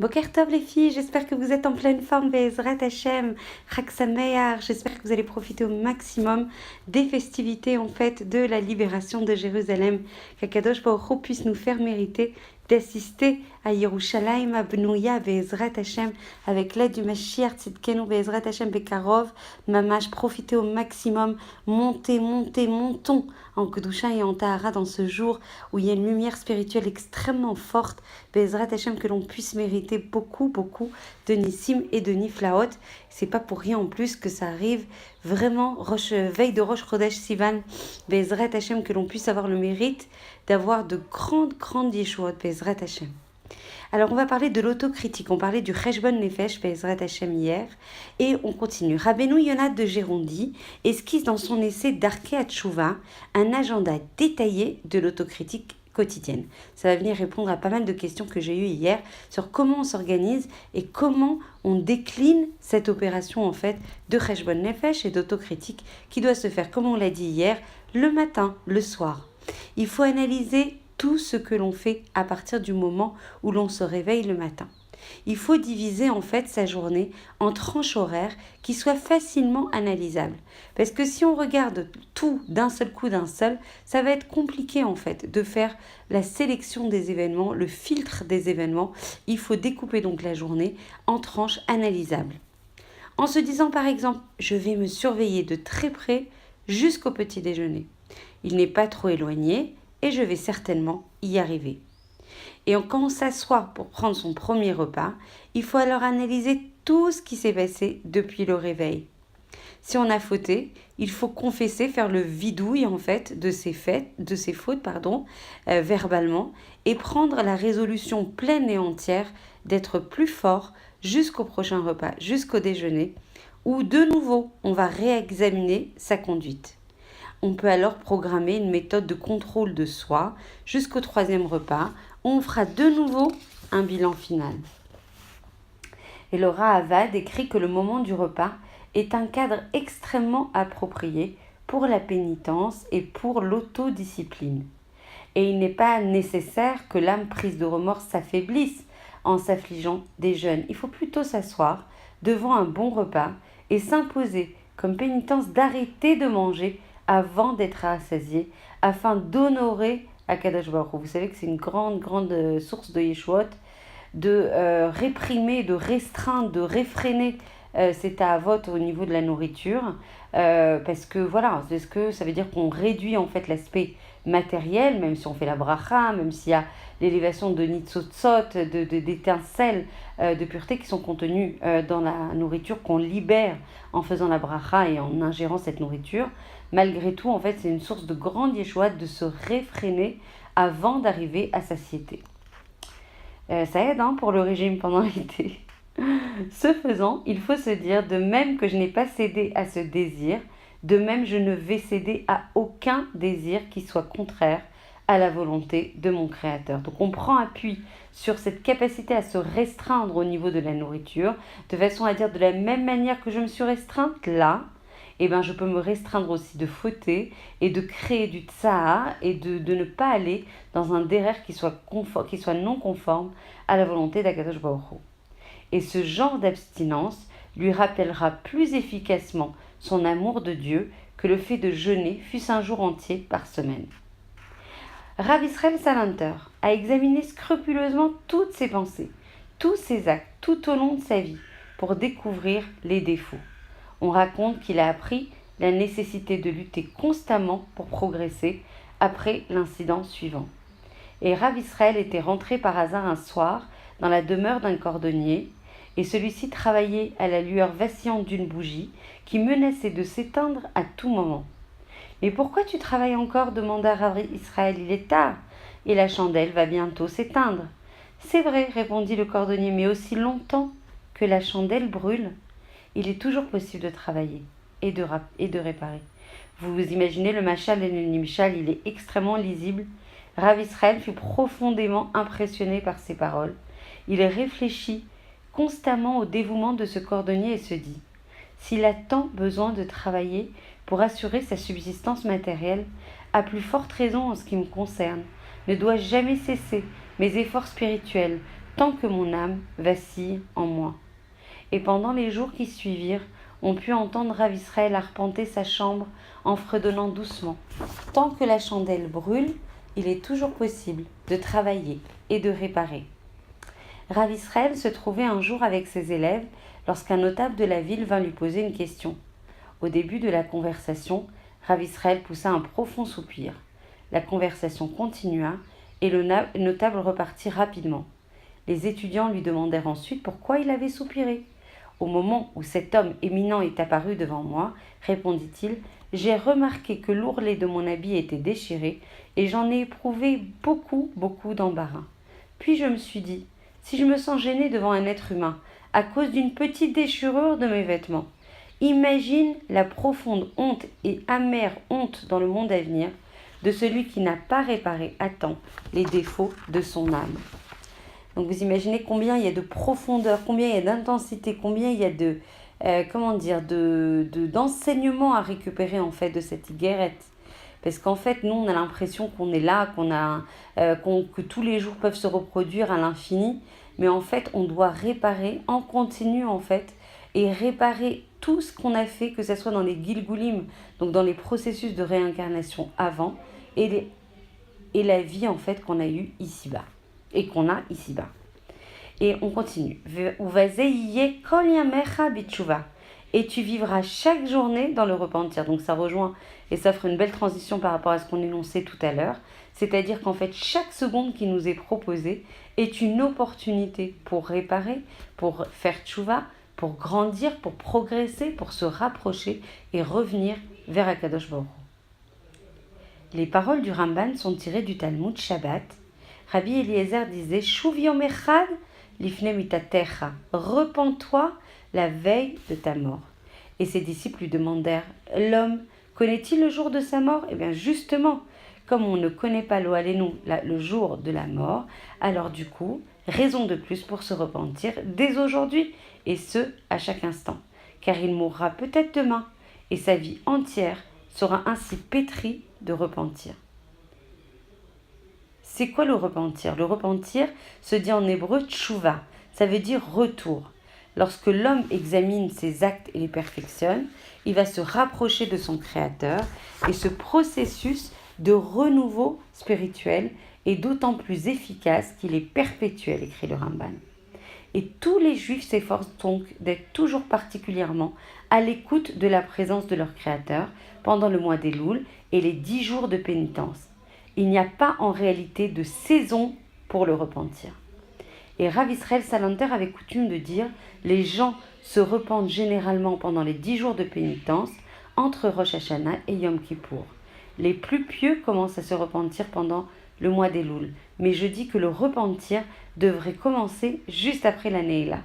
Boker Tov les filles, j'espère que vous êtes en pleine forme, Be'ezrat Hashem, Chag Sameach, j'espère que vous allez profiter au maximum des festivités en fait de la libération de Jérusalem, qu'Akadosh Baruch Hu puisse nous faire mériter d'assister à Yerushalayim Abnouya Be'ezrat Hashem avec l'aide du Mashiach Tzidkenu Be'ezrat Hashem Bekarov, Mamash, profitez au maximum, montons en Kedusha et en Tahara dans ce jour où il y a une lumière spirituelle extrêmement forte, Be'ezrat Hashem, que l'on puisse mériter beaucoup de Nissim et de Niflaot. C'est pas pour rien en plus que ça arrive vraiment veille de Rosh Chodesh Sivan, Be'ezrat Hashem, que l'on puisse avoir le mérite d'avoir de grandes Yeshuot, Be'ezrat Hashem. Alors on va parler de l'autocritique, on parlait du Cheshbon Nefesh, Be'ezrat Hashem hier, et on continue. Rabbeinu Yonah de Gérondi esquisse dans son essai Darkei Hatshuva un agenda détaillé de l'autocritique quotidienne. Ça va venir répondre à pas mal de questions que j'ai eues hier sur comment on s'organise et comment on décline cette opération en fait de Cheshbon Nefesh et d'autocritique qui doit se faire, comme on l'a dit hier, le matin, le soir. Il faut analyser tout ce que l'on fait à partir du moment où l'on se réveille le matin. Il faut diviser en fait sa journée en tranches horaires qui soient facilement analysables. Parce que si on regarde tout d'un seul coup, ça va être compliqué en fait de faire la sélection des événements, le filtre des événements. Il faut découper donc la journée en tranches analysables. En se disant par exemple, je vais me surveiller de très près jusqu'au petit déjeuner. Il n'est pas trop éloigné et je vais certainement y arriver. Et quand on s'assoit pour prendre son premier repas, il faut alors analyser tout ce qui s'est passé depuis le réveil. Si on a fauté, il faut confesser, faire le vidouille en fait de ses fautes, verbalement, et prendre la résolution pleine et entière d'être plus fort jusqu'au prochain repas, jusqu'au déjeuner, où de nouveau on va réexaminer sa conduite. On peut alors programmer une méthode de contrôle de soi jusqu'au troisième repas. On fera de nouveau un bilan final. Et le Ra'avad écrit que le moment du repas est un cadre extrêmement approprié pour la pénitence et pour l'autodiscipline. Et il n'est pas nécessaire que l'âme prise de remords s'affaiblisse en s'affligeant des jeûnes. Il faut plutôt s'asseoir devant un bon repas et s'imposer comme pénitence d'arrêter de manger avant d'être rassasié, afin d'honorer Akadosh Baruch Hu. Vous savez que c'est une grande source de Yeshuot, de réprimer, de restreindre, de réfréner cet avot au niveau de la nourriture, parce que ça veut dire qu'on réduit en fait l'aspect matériel, même si on fait la bracha, même s'il y a l'élévation de nitzotzot, d'étincelles de pureté qui sont contenues dans la nourriture qu'on libère en faisant la bracha et en ingérant cette nourriture. Malgré tout, en fait, c'est une source de grande yeshuat de se réfréner avant d'arriver à satiété. Ça aide pour le régime pendant l'été. Ce faisant, il faut se dire, de même que je n'ai pas cédé à ce désir, de même je ne vais céder à aucun désir qui soit contraire à la volonté de mon Créateur. Donc on prend appui sur cette capacité à se restreindre au niveau de la nourriture, de façon à dire de la même manière que je me suis restreinte là, je peux me restreindre aussi de fauter et de créer du tsaha et de ne pas aller dans un derer qui soit non conforme à la volonté d'Akadosh Baruch Hu. Et ce genre d'abstinence lui rappellera plus efficacement son amour de Dieu que le fait de jeûner fût-ce un jour entier par semaine. Rav Israël Salanter a examiné scrupuleusement toutes ses pensées, tous ses actes, tout au long de sa vie, pour découvrir les défauts. On raconte qu'il a appris la nécessité de lutter constamment pour progresser après l'incident suivant. Et Rav Israël était rentré par hasard un soir dans la demeure d'un cordonnier, et celui-ci travaillait à la lueur vacillante d'une bougie qui menaçait de s'éteindre à tout moment. « Mais pourquoi tu travailles encore » demanda Rav Israël. « Il est tard, et la chandelle va bientôt s'éteindre. »« C'est vrai, répondit le cordonnier, mais aussi longtemps que la chandelle brûle, il est toujours possible de travailler et de réparer. » Vous imaginez le machal et le nimshal, il est extrêmement lisible. Rav Israël fut profondément impressionné par ces paroles. Il réfléchit constamment au dévouement de ce cordonnier et se dit « S'il a tant besoin de travailler pour assurer sa subsistance matérielle, à plus forte raison en ce qui me concerne, ne dois-je jamais cesser mes efforts spirituels tant que mon âme vacille en moi. Et pendant les jours qui suivirent, on put entendre Rav Israël arpenter sa chambre en fredonnant doucement. Tant que la chandelle brûle, il est toujours possible de travailler et de réparer. Rav Israël se trouvait un jour avec ses élèves lorsqu'un notable de la ville vint lui poser une question. Au début de la conversation, Rav Israël poussa un profond soupir. La conversation continua et le notable repartit rapidement. Les étudiants lui demandèrent ensuite pourquoi il avait soupiré. Au moment où cet homme éminent est apparu devant moi, répondit-il, j'ai remarqué que l'ourlet de mon habit était déchiré et j'en ai éprouvé beaucoup d'embarras. Puis je me suis dit, si je me sens gêné devant un être humain à cause d'une petite déchirure de mes vêtements, imagine la profonde honte et amère honte dans le monde à venir de celui qui n'a pas réparé à temps les défauts de son âme. Donc vous imaginez combien il y a de profondeur, combien il y a d'intensité, combien il y a d'enseignement à récupérer en fait de cette guérette. Parce qu'en fait, nous, on a l'impression qu'on est là, que tous les jours peuvent se reproduire à l'infini. Mais en fait, on doit réparer en continu en fait et réparer tout ce qu'on a fait, que ce soit dans les Gilgulim, donc dans les processus de réincarnation avant, et la vie en fait qu'on a eue ici-bas. Et qu'on a ici-bas. Et on continue. Et tu vivras chaque journée dans le repentir. Donc ça rejoint et ça offre une belle transition par rapport à ce qu'on énonçait tout à l'heure. C'est-à-dire qu'en fait, chaque seconde qui nous est proposée est une opportunité pour réparer, pour faire tchouva, pour grandir, pour progresser, pour se rapprocher et revenir vers Akadosh Baruch Hu. Les paroles du Ramban sont tirées du Talmud Shabbat. Rabbi Eliezer disait « Shuv yom echad lifnei mitatecha » « Repens-toi la veille de ta mort. » Et ses disciples lui demandèrent « L'homme connaît-il le jour de sa mort ?» Eh bien justement, comme on ne connaît pas le jour de la mort, alors du coup, raison de plus pour se repentir dès aujourd'hui, et ce, à chaque instant. Car il mourra peut-être demain, et sa vie entière sera ainsi pétrie de repentir. C'est quoi le repentir ? Le repentir se dit en hébreu tchouva, ça veut dire retour. Lorsque l'homme examine ses actes et les perfectionne, il va se rapprocher de son Créateur et ce processus de renouveau spirituel est d'autant plus efficace qu'il est perpétuel, écrit le Ramban. Et tous les Juifs s'efforcent donc d'être toujours particulièrement à l'écoute de la présence de leur Créateur pendant le mois d'Elul et les 10 jours de pénitence. Il n'y a pas en réalité de saison pour le repentir. Et Rav Israël Salanter avait coutume de dire « Les gens se repentent généralement pendant les 10 jours de pénitence entre Rosh Hashanah et Yom Kippour. Les plus pieux commencent à se repentir pendant le mois d'Elul. Mais je dis que le repentir devrait commencer juste après la Neila.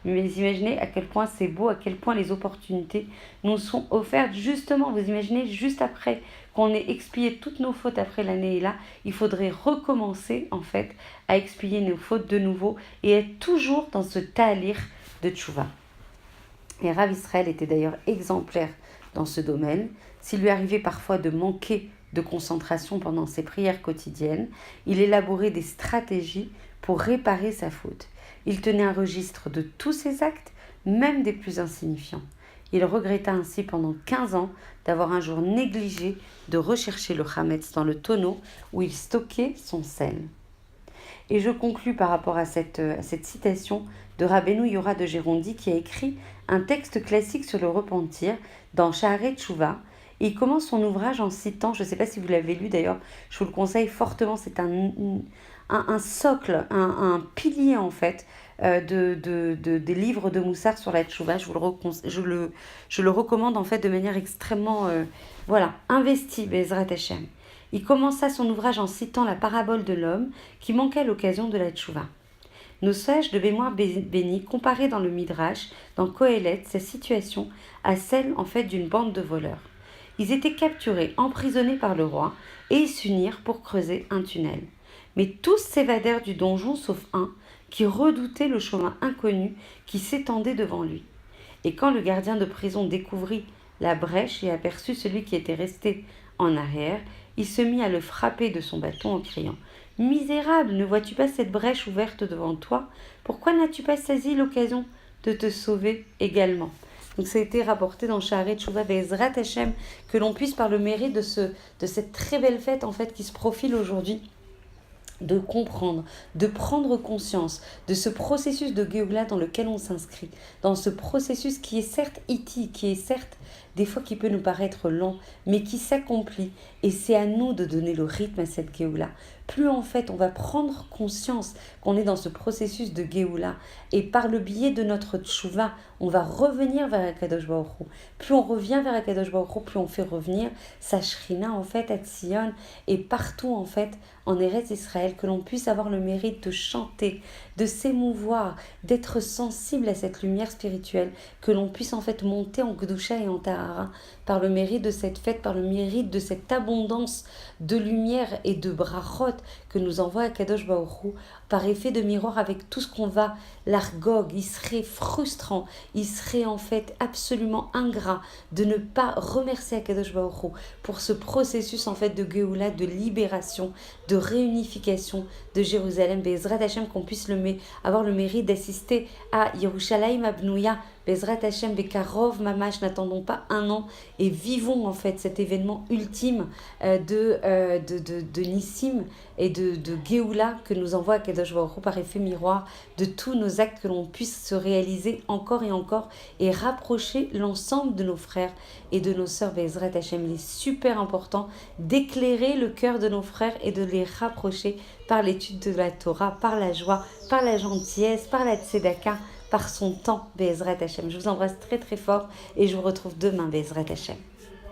Mais imaginez à quel point c'est beau, à quel point les opportunités nous sont offertes justement. Vous imaginez, juste après qu'on ait expié toutes nos fautes après la Neila, il faudrait recommencer en fait à expier nos fautes de nouveau et être toujours dans ce ta'alir de tchouva. Et Rav Israël était d'ailleurs exemplaire dans ce domaine. S'il lui arrivait parfois de manquer de concentration pendant ses prières quotidiennes, il élaborait des stratégies pour réparer sa faute. Il tenait un registre de tous ses actes, même des plus insignifiants. Il regretta ainsi pendant 15 ans d'avoir un jour négligé de rechercher le chametz dans le tonneau où il stockait son sel. Et je conclus par rapport à cette citation de Rabbeinu Yora de Gérondi qui a écrit un texte classique sur le repentir dans Shaharei Tchouva. Et il commence son ouvrage en citant, je ne sais pas si vous l'avez lu d'ailleurs, je vous le conseille fortement, c'est un socle, un pilier en fait des livres de Moussar sur la Tchouva. Je le recommande en fait de manière extrêmement investie, Bezrat Hashem. Il commença son ouvrage en citant la parabole de l'homme qui manquait à l'occasion de la Tchouva. Nos sages de mémoire bénie comparaient dans le Midrash, dans Kohelet, sa situation à celle en fait d'une bande de voleurs. Ils étaient capturés, emprisonnés par le roi, et ils s'unirent pour creuser un tunnel. Mais tous s'évadèrent du donjon sauf un, qui redoutait le chemin inconnu qui s'étendait devant lui. Et quand le gardien de prison découvrit la brèche et aperçut celui qui était resté en arrière, il se mit à le frapper de son bâton en criant « Misérable, ne vois-tu pas cette brèche ouverte devant toi? Pourquoi n'as-tu pas saisi l'occasion de te sauver également? Donc ça a été rapporté dans Shaharet Tshuva Be'ezrat Hashem, que l'on puisse par le mérite de cette très belle fête en fait qui se profile aujourd'hui, de comprendre, de prendre conscience de ce processus de Géoula dans lequel on s'inscrit, dans ce processus qui est certes qui est certes des fois qui peut nous paraître lent, mais qui s'accomplit. Et c'est à nous de donner le rythme à cette Géoula. Plus en fait on va prendre conscience qu'on est dans ce processus de Géoula, et par le biais de notre Tshuva, on va revenir vers Akadosh Baruch Hu. Plus on revient vers Akadosh Baruch Hu, plus on fait revenir sa Shrina en fait à Tzion, et partout en fait en Eretz Israël, que l'on puisse avoir le mérite de chanter, de s'émouvoir, d'être sensible à cette lumière spirituelle, que l'on puisse en fait monter en Gdusha et en Tahara par le mérite de cette fête, par le mérite de cette abondance de lumière et de brachot que nous envoie Akadosh Baruch Hu, par effet de miroir avec tout ce qu'on va, l'argog, il serait frustrant, il serait en fait absolument ingrat de ne pas remercier Akadosh Baruch Hu pour ce processus en fait de Géoula, de libération, de réunification de Jérusalem, Be'ezrat Hashem, qu'on puisse avoir le mérite d'assister à Yerushalayim Abnouya, Be'ezrat Hashem, Bekarov Mamash, n'attendons pas un an et vivons en fait cet événement ultime de Nissim et de Géoula que nous envoie Akadosh Baruch Hu par effet miroir de tous nos actes, que l'on puisse se réaliser encore et rapprocher l'ensemble de nos frères et de nos sœurs Be'ezrat Hashem. Il est super important d'éclairer le cœur de nos frères et de les rapprocher par l'étude de la Torah, par la joie, par la gentillesse, par la tzedaka, par son temps Be'ezrat Hashem. Je vous embrasse très très fort et je vous retrouve demain Be'ezrat Hashem.